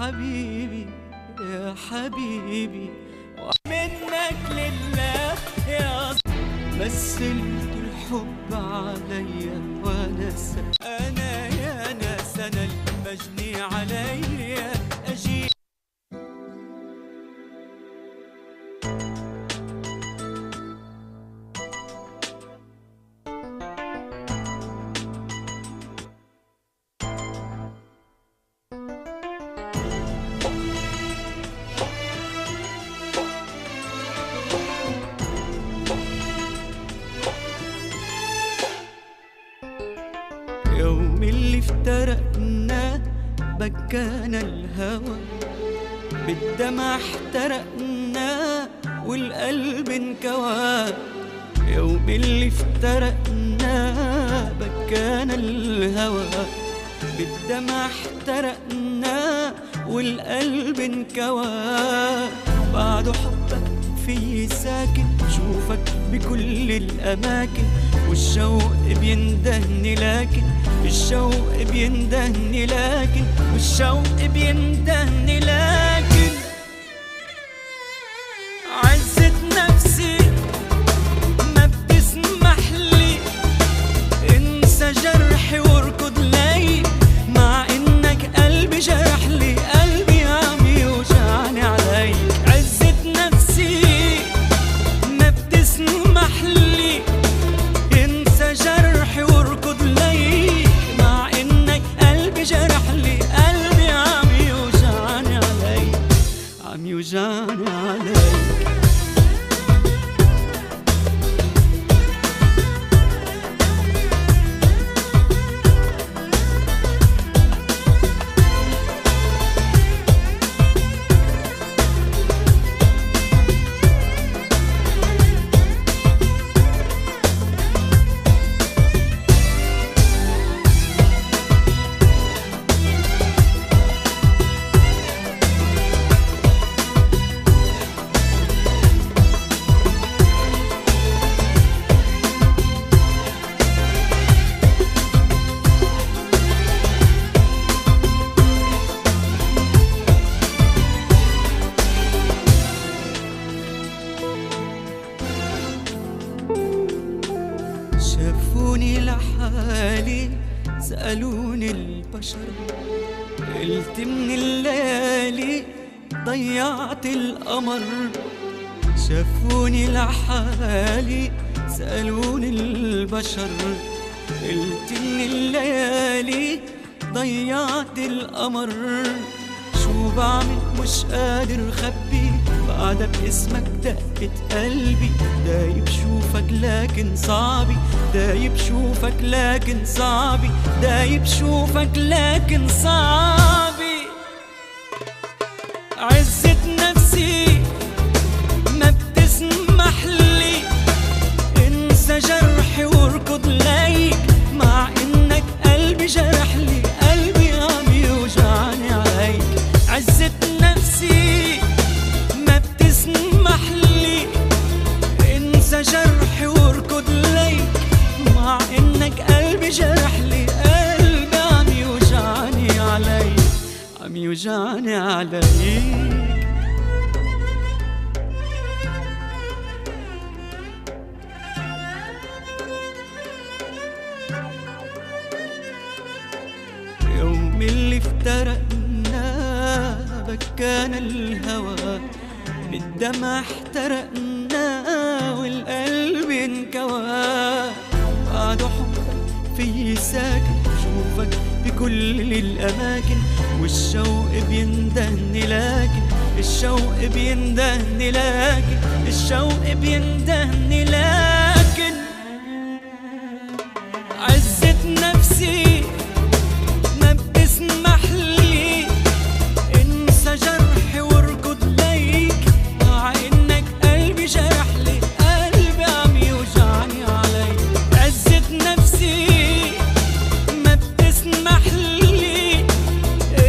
حبيبي يا حبيبي منك لله يا مثلت الحب عليا ونسى انا يا ناس انا المجني عليا اجي يوم اللي افترقنا بكانا الهوى بالدمع احترقنا والقلب انكوى. يوم اللي افترقنا بكانا الهوى بالدمع احترقنا والقلب انكوى. بعد حبك في ساكن شوفك بكل الأماكن والشوق بيندهني لكن الشوق بيندهني لكن والشوق بيندهني لكن عزة نفسي ما بتسمح لي انسى جرحي واركض لي مع انك قلبي جرح لي قلبي عم يوجعني عليك. عزة نفسي ما بتسمح لي انسى جرحي واركض لي مع انك قلبي جرح لي قلبي عم يوجعني عليك عم يوجعني عليك. شافوني لحالي سألوني البشر قلت من الليالي ضيعت القمر. شافوني لحالي سألوني البشر قلت من الليالي ضيعت القمر. شو بعمل مش قادر خبي بعد باسمك دقت قلبي دايب شوفك لكن صعبي دايب شوفك لكن صعبي دايب شوفك لكن صعبي. عزة نفسي ما بتسمح لي انسى جرحي واركض ليك مع انك قلبي جرح لي قلبي عم يوجعني عليك. عزة نفسي ما بتسمح لي انسى جرحي واركض ليك مع انك قلبي جرح لي قلبي عم يوجعني عليك عم يوجعني عليك. يوم اللي افترقنا بكانا الهوى بالدمع احترقنا والقلب انكوى. بعد حبك في ساكن شوفك بكل الأماكن والشوق بيندهني لكن الشوق بيندهني لكن الشوق بيندهني لكن عزة نفسي ما بتسمح لي انسى جرحي واركض ليك مع انك قلبي جرح لي قلبي عم يوجعني عليك. عزة نفسي ما بتسمح لي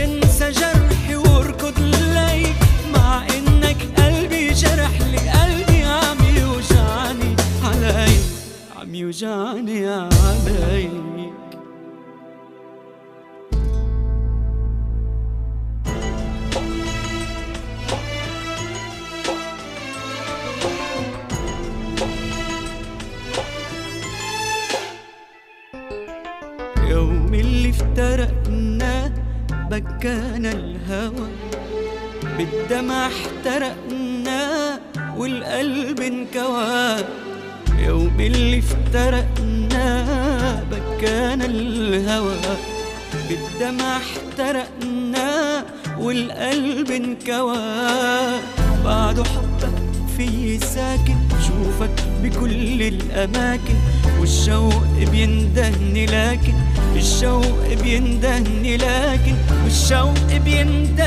انسى جرحي واركض ليك مع انك قلبي جرح لي قلبي عم يوجعني عليك عم يوجعني عليك. يوم اللي افترقنا بكانا الهوى، بالدمع احترقنا والقلب انكوى. يوم اللي افترقنا بكانا الهوى، بالدمع احترقنا والقلب انكوى. بعد حبك في ساكن، شوفك بكل الأماكن، والشوق بيندهني لكن الشوق بيندهني لكن والشوق بيندهني